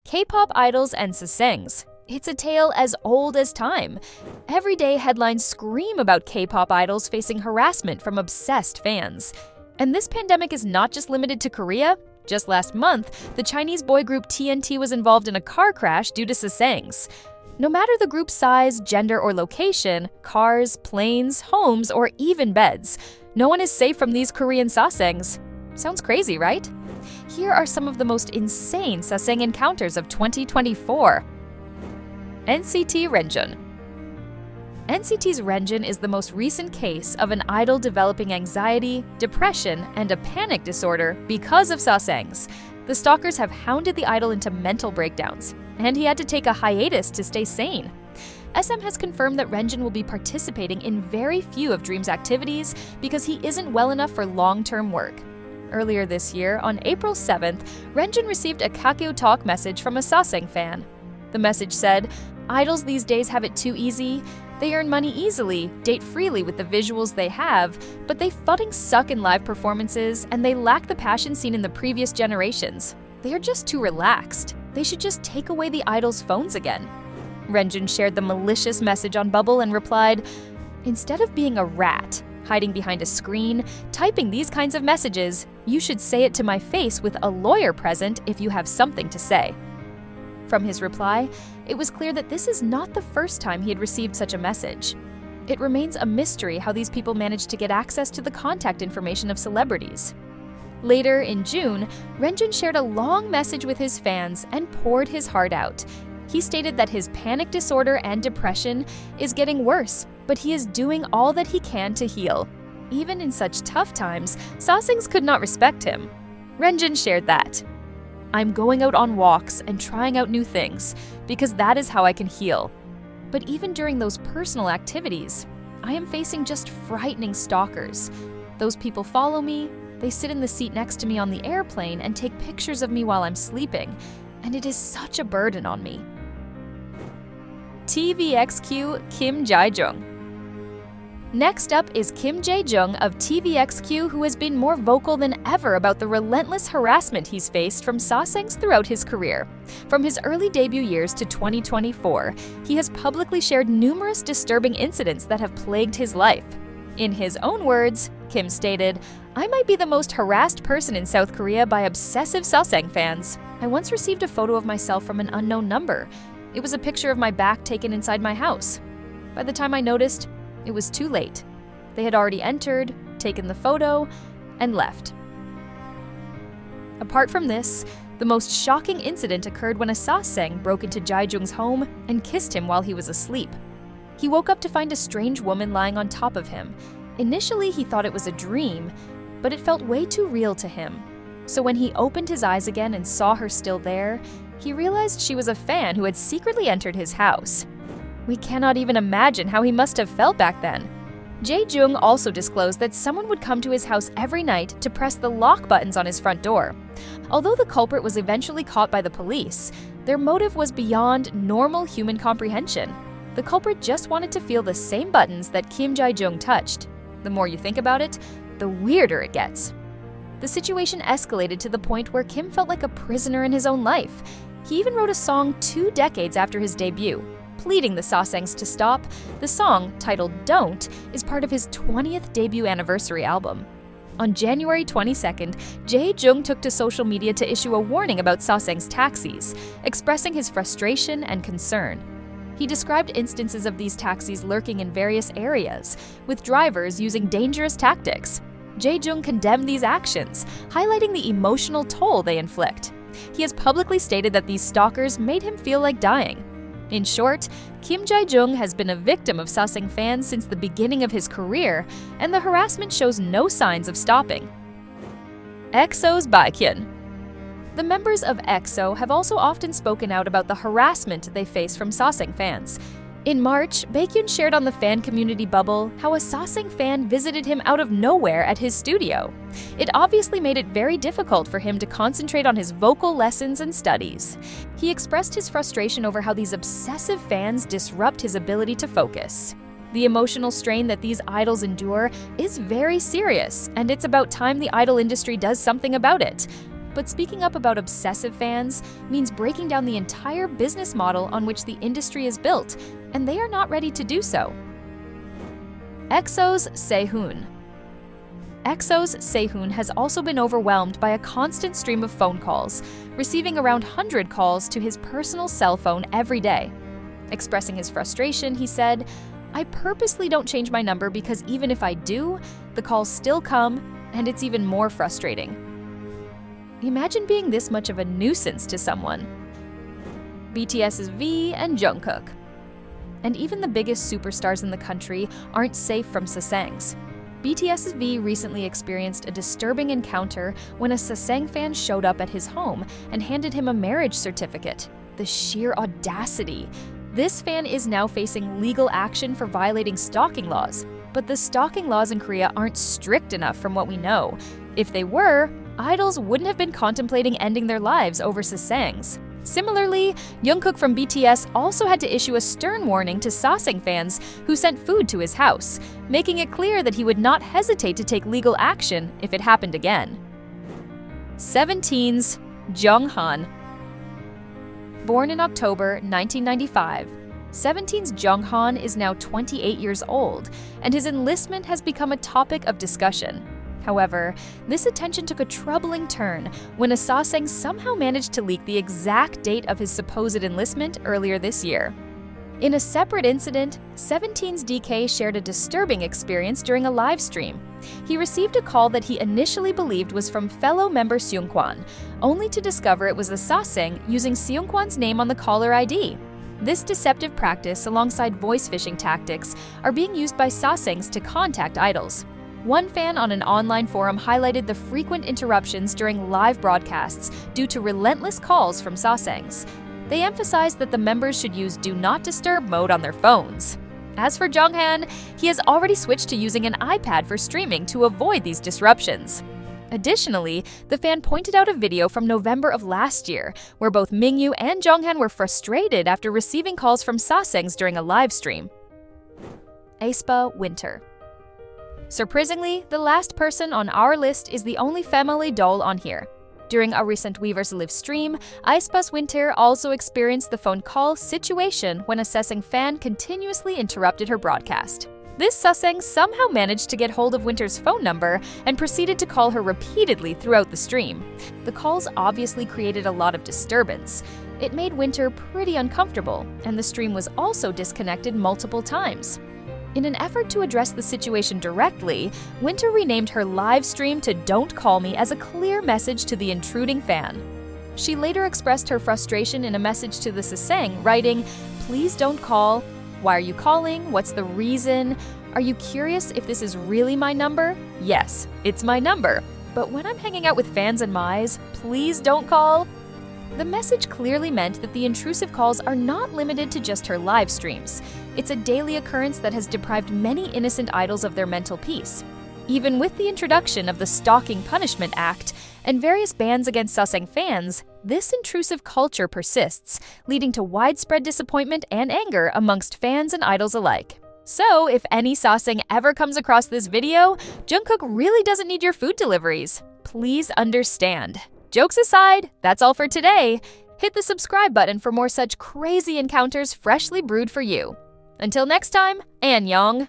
K-pop idols and Sasaengs. It's a tale as old as time. Every day, headlines scream about K-pop idols facing harassment from obsessed fans. And this pandemic is not just limited to Korea. Just last month, the Chinese boy group TNT was involved in a car crash due to Sasaengs. No matter the group's size, gender, or location, cars, planes, homes, or even beds, no one is safe from these Korean Sasaengs. Sounds crazy, right? Here are some of the most insane Sasaeng encounters of 2024. NCT Renjun. NCT's Renjun is the most recent case of an idol developing anxiety, depression, and a panic disorder because of Sasaengs. The stalkers have hounded the idol into mental breakdowns, and he had to take a hiatus to stay sane. SM has confirmed that Renjun will be participating in very few of Dream's activities because he isn't well enough for long-term work. Earlier this year, on April 7th, Renjun received a Kakao Talk message from a Sasaeng fan. The message said, "Idols these days have it too easy. They earn money easily, date freely with the visuals they have, but they fucking suck in live performances and they lack the passion seen in the previous generations. They are just too relaxed. They should just take away the idols' phones again." Renjun shared the malicious message on Bubble and replied, "Instead of being a rat, hiding behind a screen, typing these kinds of messages, you should say it to my face with a lawyer present if you have something to say." From his reply, it was clear that this is not the first time he had received such a message. It remains a mystery how these people managed to get access to the contact information of celebrities. Later, in June, Renjun shared a long message with his fans and poured his heart out. He stated that his panic disorder and depression is getting worse, but he is doing all that he can to heal. Even in such tough times, Sasaengs could not respect him. Renjun shared that, "I'm going out on walks and trying out new things, because that is how I can heal. But even during those personal activities, I am facing just frightening stalkers. Those people follow me, they sit in the seat next to me on the airplane and take pictures of me while I'm sleeping, and it is such a burden on me." TVXQ Kim Jae-joong. Next up is Kim Jae-joong of TVXQ, who has been more vocal than ever about the relentless harassment he's faced from Sasaengs throughout his career. From his early debut years to 2024, he has publicly shared numerous disturbing incidents that have plagued his life. In his own words, Kim stated, "I might be the most harassed person in South Korea by obsessive Sasaeng fans. I once received a photo of myself from an unknown number. It was a picture of my back taken inside my house. By the time I noticed, it was too late. They had already entered, taken the photo, and left." Apart from this, the most shocking incident occurred when a Sasaeng broke into Jae-joong's home and kissed him while he was asleep. He woke up to find a strange woman lying on top of him. Initially, he thought it was a dream, but it felt way too real to him. So when he opened his eyes again and saw her still there, he realized she was a fan who had secretly entered his house. We cannot even imagine how he must have felt back then. Jae-joong also disclosed that someone would come to his house every night to press the lock buttons on his front door. Although the culprit was eventually caught by the police, their motive was beyond normal human comprehension. The culprit just wanted to feel the same buttons that Kim Jae-joong touched. The more you think about it, the weirder it gets. The situation escalated to the point where Kim felt like a prisoner in his own life. He even wrote a song 2 decades after his debut, pleading the Sasaengs to stop. The song, titled "Don't," is part of his 20th debut anniversary album. On January 22nd, Jae-joong took to social media to issue a warning about Sasaeng's taxis, expressing his frustration and concern. He described instances of these taxis lurking in various areas, with drivers using dangerous tactics. Jae-joong condemned these actions, highlighting the emotional toll they inflict. He has publicly stated that these stalkers made him feel like dying. In short, Kim Jae-joong has been a victim of Sasaeng fans since the beginning of his career, and the harassment shows no signs of stopping. EXO's Baekhyun. The members of EXO have also often spoken out about the harassment they face from Sasaeng fans. In March, Baekhyun shared on the fan community Bubble how a Sasaeng fan visited him out of nowhere at his studio. It obviously made it very difficult for him to concentrate on his vocal lessons and studies. He expressed his frustration over how these obsessive fans disrupt his ability to focus. The emotional strain that these idols endure is very serious, and it's about time the idol industry does something about it. but speaking up about obsessive fans means breaking down the entire business model on which the industry is built, and they are not ready to do so. EXO's Sehun. EXO's Sehun has also been overwhelmed by a constant stream of phone calls, receiving around 100 calls to his personal cell phone every day. Expressing his frustration, he said, "I purposely don't change my number because even if I do, the calls still come, and it's even more frustrating." Imagine being this much of a nuisance to someone. BTS's V and Jungkook. And even the biggest superstars in the country aren't safe from Sasaengs. BTS's V recently experienced a disturbing encounter when a Sasaeng fan showed up at his home and handed him a marriage certificate. The sheer audacity! This fan is now facing legal action for violating stalking laws. But the stalking laws in Korea aren't strict enough from what we know. If they were, idols wouldn't have been contemplating ending their lives over Sasaengs. Similarly, Jungkook from BTS also had to issue a stern warning to Sasaeng fans who sent food to his house, making it clear that he would not hesitate to take legal action if it happened again. 17's Jonghan. Born in October 1995, 17's Jonghan is now 28 years old, and his enlistment has become a topic of discussion. However, this attention took a troubling turn when a Sasaeng somehow managed to leak the exact date of his supposed enlistment earlier this year. In a separate incident, 17's DK shared a disturbing experience during a live stream. He received a call that he initially believed was from fellow member Seungkwan, only to discover it was a Sasaeng using Seungkwan's name on the caller ID. This deceptive practice, alongside voice phishing tactics, are being used by Sasaengs to contact idols. One fan on an online forum highlighted the frequent interruptions during live broadcasts due to relentless calls from Sasaengs. They emphasized that the members should use Do Not Disturb mode on their phones. As for Jonghan, he has already switched to using an iPad for streaming to avoid these disruptions. Additionally, the fan pointed out a video from November of last year where both Mingyu and Jonghan were frustrated after receiving calls from Sasaengs during a live stream. aespa Winter. Surprisingly, the last person on our list is the only female idol on here. During a recent Weverse live stream, aespa's Winter also experienced the phone call situation when a Sasaeng fan continuously interrupted her broadcast. This Sasaeng somehow managed to get hold of Winter's phone number and proceeded to call her repeatedly throughout the stream. The calls obviously created a lot of disturbance. It made Winter pretty uncomfortable, and the stream was also disconnected multiple times. In an effort to address the situation directly, Winter renamed her live stream to Don't Call Me as a clear message to the intruding fan. She later expressed her frustration in a message to the Sasaeng, writing, "Please don't call. Why are you calling? What's the reason? Are you curious if this is really my number? Yes, it's my number. But when I'm hanging out with fans and Mize, please don't call." The message clearly meant that the intrusive calls are not limited to just her live streams. It's a daily occurrence that has deprived many innocent idols of their mental peace. Even with the introduction of the Stalking Punishment Act and various bans against Sasaeng fans, this intrusive culture persists, leading to widespread disappointment and anger amongst fans and idols alike. So, if any Sasaeng ever comes across this video, Jungkook really doesn't need your food deliveries. Please understand. Jokes aside, that's all for today. Hit the subscribe button for more such crazy encounters freshly brewed for you. Until next time, annyeong!